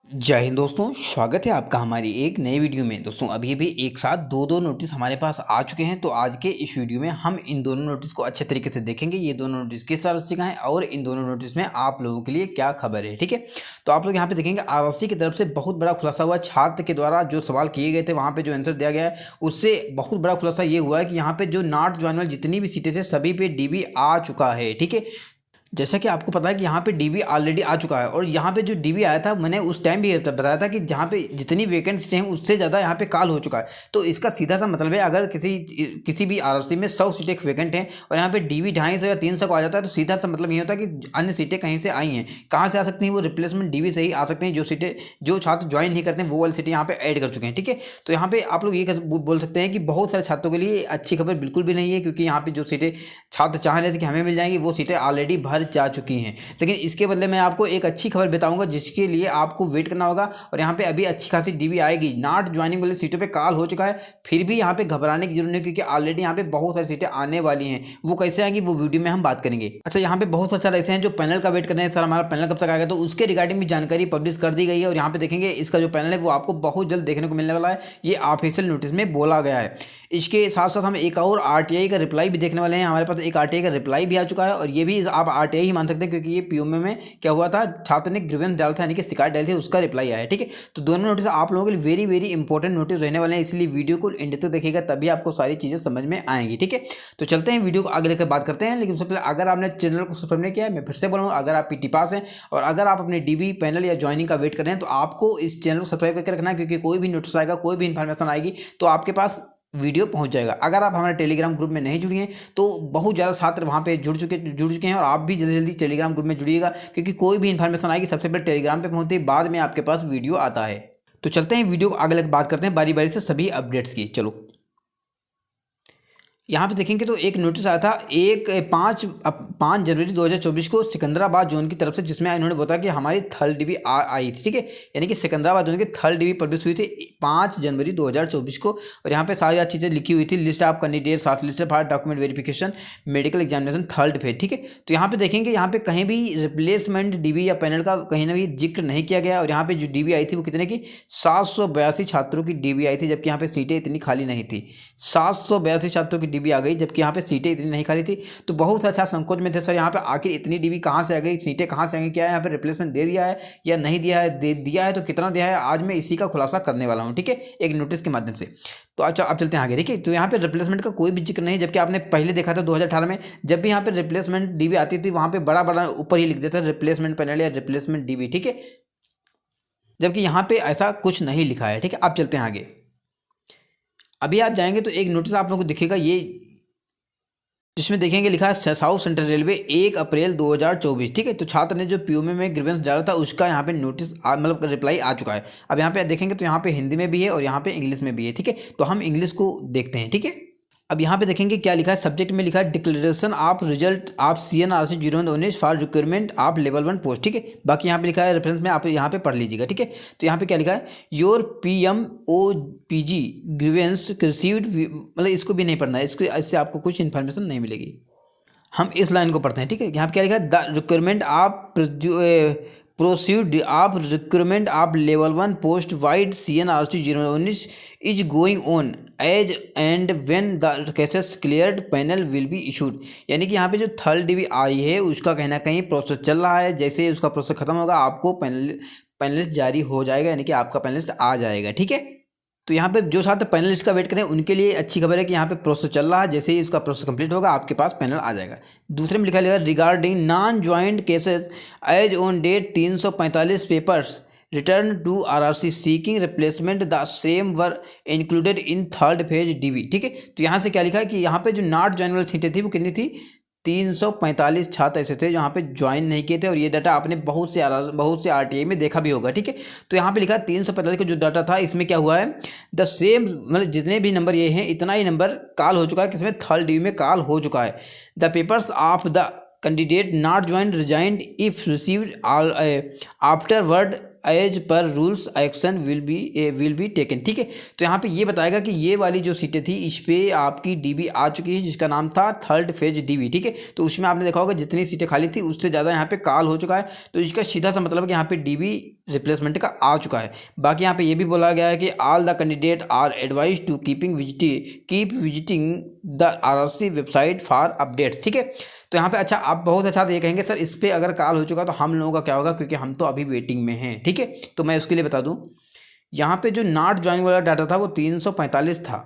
जय हिंद दोस्तों, स्वागत है आपका हमारी एक नई वीडियो में। दोस्तों अभी भी एक साथ दो नोटिस हमारे पास आ चुके हैं। तो आज के इस वीडियो में हम इन दोनों नोटिस को अच्छे तरीके से देखेंगे। ये दोनों नोटिस किस आरओसी का है और इन दोनों नोटिस में आप लोगों के लिए क्या खबर है, ठीक है। तो आप लोग यहाँ पे देखेंगे आरओसी की तरफ से बहुत बड़ा खुलासा हुआ। छात्र के द्वारा जो सवाल किए गए थे वहाँ पे जो आंसर दिया गया है उससे बहुत बड़ा खुलासा ये हुआ है कि यहाँ पे जो नॉट ज्वाइन वाली जितनी भी सीटें थे सभी पे डीबी आ चुका है, ठीक है। जैसा कि आपको पता है कि यहाँ पे डीबी ऑलरेडी आ चुका है और यहाँ पे जो डीबी आया था मैंने उस टाइम भी बताया था कि जहाँ पे जितनी वैकेंसी हैं उससे ज़्यादा यहाँ पे कॉल हो चुका है। तो इसका सीधा सा मतलब है अगर किसी भी आरआरसी में 100 सीटें वैकेंट हैं और यहाँ पे डीबी 250 या 300 को आ जाता है तो सीधा सा मतलब ये होता है कि अन्य सीटें कहीं से आई हैं। कहाँ से आ सकती हैं? वो रिप्लेसमेंट डीबी से ही आ सकते हैं। जो सीटें जो छात्र ज्वाइन नहीं करते हैं वो वाली सीटें यहाँ पे ऐड कर चुके हैं, ठीक है। तो यहाँ पे आप लोग ये बोल सकते हैं कि बहुत सारे छात्रों के लिए अच्छी खबर बिल्कुल भी नहीं है, क्योंकि यहाँ पे जो सीटें छात्र चाह रहे थे कि हमें मिल जाएंगी वो सीटें ऑलरेडी भर जा चुकी हैं। लेकिन इसके बदले मैं आपको एक अच्छी खबर बताऊंगा जिसके लिए आपको वेट करना होगा। और यहाँ पे अभी अच्छी खासी डीबी आएगी। नॉट ज्वाइनिंग वाली सीटों पे कॉल हो चुका है, फिर भी यहाँ पे घबराने की जरूरत नहीं, क्योंकि ऑलरेडी यहाँ पे बहुत सारी सीटें आने वाली हैं। वो कैसे आएंगी वो वीडियो में हम बात करेंगे। अच्छा, यहाँ पे बहुत सारे सर ऐसे हैं जो पैनल का वेट कर रहे हैं, सर हमारा पैनल कब तक आएगा, तो उसके रिगार्डिंग भी जानकारी पब्लिश कर दी गई है। और यहाँ पे देखेंगे इसका जो पैनल है वो आपको बहुत जल्द देखने को मिलने वाला है। ये ऑफिशियल नोटिस में बोला गया है। इसके साथ साथ हम एक और आरटीआई का रिप्लाई भी देखने वाले हैं। हमारे पास एक आरटीआई का रिप्लाई भी आ चुका है और ये भी आप आरटीआई ही मान सकते हैं, क्योंकि ये पीओएमए में क्या हुआ था, छात्र ने ग्रीवेंस डाला था, यानी कि शिकायत डाली थी, उसका रिप्लाई आया है, ठीक है। तो दोनों नोटिस आप लोगों के लिए वेरी वेरी इंपॉर्टेंट नोटिस रहने वाले हैं, इसलिए वीडियो को एंड तक देखिएगा तभी आपको सारी चीज़ें समझ में आएंगी, ठीक है। तो चलते हैं वीडियो को आगे लेकर बात करते हैं। लेकिन उससे पहले अगर आपने चैनल को सब्सक्राइब नहीं किया है, मैं फिर से बोलूँगा, अगर आप पीटी पास हैं और अगर आप अपने डीबी पैनल या ज्वाइनिंग का वेट कर रहे हैं तो आपको इस चैनल को सब्सक्राइब करके रखना है, क्योंकि कोई भी नोटिस आएगा, कोई भी इन्फॉर्मेशन आएगी तो आपके पास वीडियो पहुंच जाएगा। अगर आप हमारे टेलीग्राम ग्रुप में नहीं जुड़े हैं तो बहुत ज़्यादा छात्र वहां पे जुड़ चुके हैं और आप भी जल्दी जल्दी टेलीग्राम ग्रुप में जुड़िएगा, क्योंकि कोई भी इन्फॉर्मेशन आएगी सबसे पहले टेलीग्राम पे पहुंचती है, बाद में आपके पास वीडियो आता है। तो चलते हैं वीडियो को आगे लेकर बात करते हैं बारी बारी से सभी अपडेट्स की। चलो यहाँ पे देखेंगे तो एक नोटिस आया था 5 जनवरी 2024 को सिकंदराबाद जोन की तरफ से, जिसमें इन्होंने बताया कि हमारी थर्ड डीबी आई थी, ठीक है। यानी कि सिकंदराबाद जोन की थर्ड डीबी पब्लिश हुई थी 5 जनवरी 2024 को। और यहाँ पे सारी चीज़ें लिखी हुई थी, list of candidate, short list for document verification, medical examination third phase, ठीक है। तो यहाँ पे देखेंगे यहाँ पे कहीं भी रिप्लेसमेंट डीबी या पैनल का कहीं ना भी जिक्र नहीं किया गया। और यहाँ पे जो डीबी आई थी वो कितने की 782 छात्रों की डीबी आई थी, जबकि यहाँ पे सीटें इतनी खाली नहीं थी। 782 छात्रों की डीबी आ गई, जबकि यहाँ पे सीटें इतनी नहीं खाली थी। तो बहुत अच्छा संकोच में थे सर, यहाँ पे आखिर इतनी डीबी कहाँ से आ गई, सीटें कहाँ से आ गई, क्या यहाँ पे रिप्लेसमेंट दे दिया है या नहीं दिया है, दे दिया है तो कितना दिया है, आज मैं इसी का खुलासा करने वाला हूँ, ठीक है, एक नोटिस के माध्यम से। तो अच्छा अब चलते हैं आगे। देखिए तो यहाँ पे रिप्लेसमेंट का कोई भी जिक्र नहीं, जबकि आपने पहले देखा था 2018 में जब भी यहाँ पे रिप्लेसमेंट डीबी आती थी वहाँ पे बड़ा बड़ा ऊपर ही लिख देता था रिप्लेसमेंट पैनल या रिप्लेसमेंट डीबी, ठीक है। जबकि यहाँ पे ऐसा कुछ नहीं लिखा है, ठीक है। अब चलते हैं आगे। अभी आप जाएंगे तो एक नोटिस आप लोगों को दिखेगा ये, जिसमें देखेंगे लिखा है साउथ सेंट्रल रेलवे 1 अप्रैल 2024, ठीक है। तो छात्र ने जो पीओएमए में ग्रीवेंस डाला था उसका यहाँ पे नोटिस मतलब रिप्लाई आ चुका है। अब यहाँ पे देखेंगे तो यहाँ पे हिंदी में भी है और यहाँ पे इंग्लिश में भी है, ठीक है। तो हम इंग्लिश को देखते हैं, ठीक है। अब यहाँ पे देखेंगे क्या लिखा है, सब्जेक्ट में लिखा है declaration of result of CNRC 0119 for requirement of level 1 post, ठीक है। बाकी यहाँ पे लिखा है रेफरेंस में, आप यहाँ पे पढ़ लीजिएगा, ठीक है। तो यहाँ पे क्या लिखा है, योर PMOPG ग्रीवेंस रिसीव्ड, मतलब इसको भी नहीं पढ़ना है, इससे आपको कुछ इन्फॉर्मेशन नहीं मिलेगी। हम इस लाइन को पढ़ते हैं, ठीक है। यहाँ पे क्या लिखा है, the requirement of proceed of recruitment of level 1 post vide CNRC 019 is going on as and when the cases cleared panel will be issued. यानी कि यहाँ पे जो थर्ड डीबी आई है उसका कहीं ना कहीं प्रोसेस चल रहा है, जैसे ही उसका प्रोसेस खत्म होगा आपको पैनलिस्ट जारी हो जाएगा, यानी कि आपका पैनलिस्ट आ जाएगा, ठीक है। तो यहाँ पे जो छात्र पैनलिस्ट का वेट करें उनके लिए अच्छी खबर है कि यहाँ पे प्रोसेस चल रहा है, जैसे ही इसका प्रोसेस कंप्लीट होगा आपके पास पैनल आ जाएगा। दूसरे में लिखा गया regarding non joint cases as on date 345 papers return to RRC seeking replacement the same were included in third phase DB, ठीक है। तो यहाँ से क्या लिखा है कि यहाँ पे जो नॉट ज्वाइन वाली सीटें थी वो कितनी थी, 345 छात्र ऐसे थे जहाँ पे ज्वाइन नहीं किए थे। और ये डाटा आपने बहुत से RTI में देखा भी होगा, ठीक है। तो यहाँ पे लिखा 345 का जो डाटा था, इसमें क्या हुआ है, द सेम मतलब जितने भी नंबर ये हैं इतना ही नंबर कॉल हो चुका है, किसमें थर्ड डीबी में कॉल हो चुका है। The papers of the candidate not join resigned if received afterward as per rules action will be taken, ठीक है। तो यहाँ पे ये बताएगा कि ये वाली जो सीटें थी इस पे आपकी डीबी आ चुकी है, जिसका नाम था थर्ड फेज डीबी, ठीक है। तो उसमें आपने देखा होगा जितनी सीटें खाली थी उससे ज़्यादा यहाँ पे कॉल हो चुका है। तो इसका सीधा सा मतलब है कि यहाँ पे डीबी रिप्लेसमेंट का आ चुका है। बाकी यहाँ पे ये भी बोला गया है कि all the candidate are advise to keep visiting the RRC website for updates. ठीक है, तो यहाँ पे अच्छा आप बहुत अच्छा ये कहेंगे सर इस पर अगर कॉल हो चुका तो हम लोगों का क्या होगा, क्योंकि हम तो अभी वेटिंग में हैं। ठीक है, तो मैं उसके लिए बता दूँ, यहाँ पे जो नॉट ज्वाइन वाला डाटा था वो 345 था,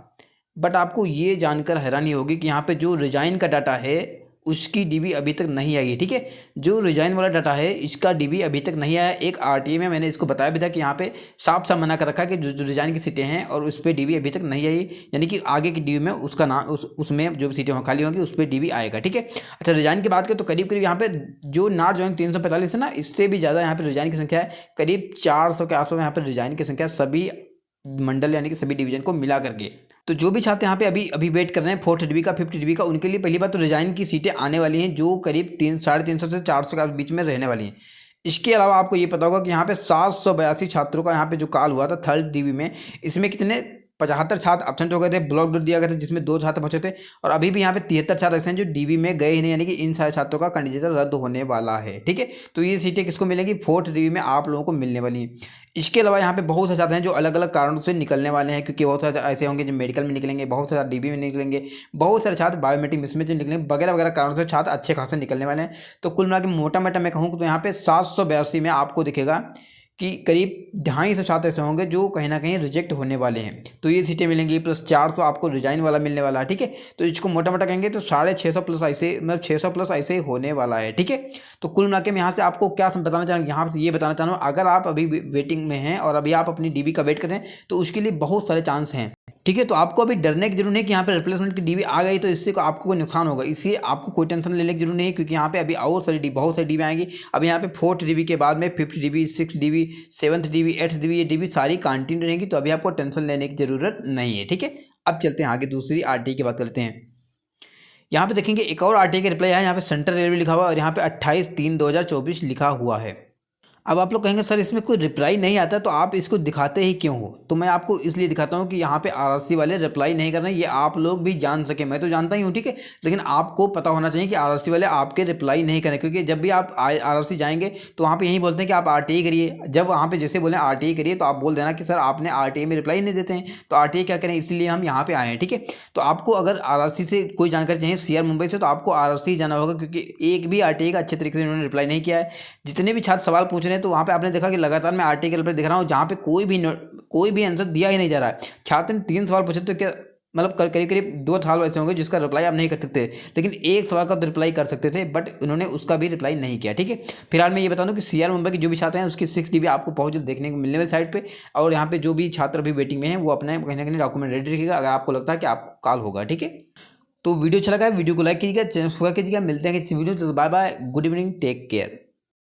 बट आपको ये जानकर हैरानी होगी कि यहाँ पे जो रिजाइन का डाटा है उसकी डीबी अभी तक नहीं आई है। ठीक है, जो रिजाइन वाला डाटा है इसका डीबी अभी तक नहीं आया। एक आरटीए में मैंने इसको बताया भी था कि यहाँ पे साफ साफ मना कर रखा है कि जो रिजाइन की सीटें हैं और उस पर डीबी अभी तक नहीं आई, यानी कि आगे की डीबी में उसका नाम उसमें जो सीटें खाली होंगी उस पर डीबी आएगा। ठीक है, अच्छा रिजाइन की बात करें तो करीब करीब यहाँ पे जो नॉट ज्वाइन 345 है ना, इससे भी ज़्यादा यहाँ पे रिजाइन की संख्या है, करीब 400 के आसपास यहाँ पर रिजाइन की संख्या सभी मंडल यानी कि सभी डिवीजन को मिला करके। तो जो भी छात्र यहाँ पे अभी वेट कर रहे हैं 4th डिवी का 5th डिवी का, उनके लिए पहली बात तो रिजाइन की सीटें आने वाली हैं जो करीब 350 से 400 के बीच में रहने वाली हैं। इसके अलावा आपको ये पता होगा कि यहाँ पे 782 छात्रों का यहाँ पे जो कॉल हुआ था 3rd डिवी में, इसमें कितने 75 छात्र एब्सेंट हो गए थे, ब्लॉक डोर दिया गया था जिसमें 2 छात्र बचे थे, और अभी भी यहाँ पे 73 छात्र ऐसे हैं जो डीबी में गए ही नहीं, यानी कि इन सारे छात्रों का कैंडिडेट रद्द होने वाला है। ठीक है, तो ये सीटें किसको मिलेंगी, 4th डिवी में आप लोगों को मिलने वाली हैं। इसके अलावा यहाँ पे बहुत से छात्र हैं जो अलग अलग कारणों से निकलने वाले हैं, क्योंकि बहुत सारे ऐसे होंगे जो मेडिकल में निकलेंगे, बहुत सारे डीबी में निकलेंगे, बहुत सारे छात्र बायोमेट्रिक मिसमेच में निकलेंगे, वगैरह वगैरह कारणों से छात्र अच्छे खासे निकलने वाले हैं। तो कुल मिला के मोटा मोटा मैं कहूँ तो यहाँ पे 782 में आपको दिखेगा कि करीब 250 छात्र ऐसे होंगे जो कहीं ना कहीं रिजेक्ट होने वाले हैं। तो ये सीटें मिलेंगी प्लस 400 आपको रिजाइन वाला मिलने वाला है। ठीक है, तो इसको मोटा मोटा कहेंगे तो 650 प्लस ऐसे, मतलब 600 प्लस ऐसे ही होने वाला है। ठीक है, तो कुल मिला के मैं यहाँ से आपको क्या बताना चाह रहा हूँ, यहाँ से ये बताना चाह रहा हूँ अगर आप अभी वेटिंग में हैं और अभी आप अपनी डीबी का वेट कर रहे हैं तो उसके लिए बहुत सारे चांस हैं। ठीक है, तो आपको अभी डरने की जरूरत नहीं कि यहाँ पे रिप्लेसमेंट की डीबी आ गई तो इससे आपको कोई नुकसान होगा, इसलिए आपको कोई टेंशन लेने की जरूरत नहीं है, क्योंकि यहाँ पे अभी और सारी बहुत सारी डीबी आएंगी। अभी यहाँ पे 4th डीबी के बाद में 5th dB, 6th dB, 7th dB, 8th dB, ये डीबी सारी कंटिन्यू रहेंगी, तो अभी आपको टेंशन लेने की जरूरत नहीं है। ठीक है, अब चलते हैं आगे दूसरी आरटीए की बात करते हैं। यहाँ पे देखेंगे एक और आरटीए का रिप्लाई है, यहाँ पे सेंट्रल रेलवे लिखा हुआ है और यहाँ पे 28/3/2024 लिखा हुआ है। अब आप लोग कहेंगे सर इसमें कोई रिप्लाई नहीं आता तो आप इसको दिखाते ही क्यों हो, तो मैं आपको इसलिए दिखाता हूँ कि यहाँ पे आरआरसी वाले रिप्लाई नहीं कर रहे हैं, ये आप लोग भी जान सके। मैं तो जानता ही हूँ, ठीक है, लेकिन आपको पता होना चाहिए कि आरआरसी वाले आपके रिप्लाई नहीं करें, क्योंकि जब भी आप आरआरसी जाएंगे तो वहाँ पे यही बोलते हैं कि आप आरटीआई करिए। जब वहाँ पे जैसे बोले आरटीआई करिए तो आप बोल देना कि सर आपने आरटीआई में रिप्लाई नहीं देते हैं, तो आरटीआई क्या करें, इसलिए हम यहाँ पे आए हैं। ठीक है, तो आपको अगर आरआरसी से कोई जानकारी चाहिए सीआर मुंबई से, तो आपको आरआरसी जाना होगा, क्योंकि एक भी आरटीआई का अच्छे तरीके से उन्होंने रिप्लाई नहीं किया है। जितने भी छात्र सवाल पूछ रहे हैं तो वहाँ पे आपने देखा कि लगातार मैं आर्टिकल पर दिख रहा हूँ जहाँ पे कोई भी आंसर दिया ही नहीं जा रहा है। छात्र ने 3 सवाल पूछे तो क्या मतलब करीब करीब 2 सवाल ऐसे होंगे जिसका रिप्लाई आप नहीं कर सकते, लेकिन एक सवाल का तो रिप्लाई कर सकते थे, बट उन्होंने उसका भी रिप्लाई नहीं किया। ठीक है, फिलहाल मैं ये बता दूं कि सीआर मुंबई के जो भी छात्र हैं उसकी 6 डीबी आपको बहुत जल्द देखने को मिलने वाली साइट पे, और यहाँ पे जो भी छात्र भी वेटिंग में हैं वो अपने कहीं ना कहीं डॉक्यूमेंट रेडी रखिएगा अगर आपको लगता है कि आपको कॉल होगा। ठीक है, तो वीडियो अच्छा लगा है वीडियो को लाइक कीजिएगा, चैनल सब्सक्राइब कीजिएगा। मिलते हैं किसी video, bye bye, good evening, take care.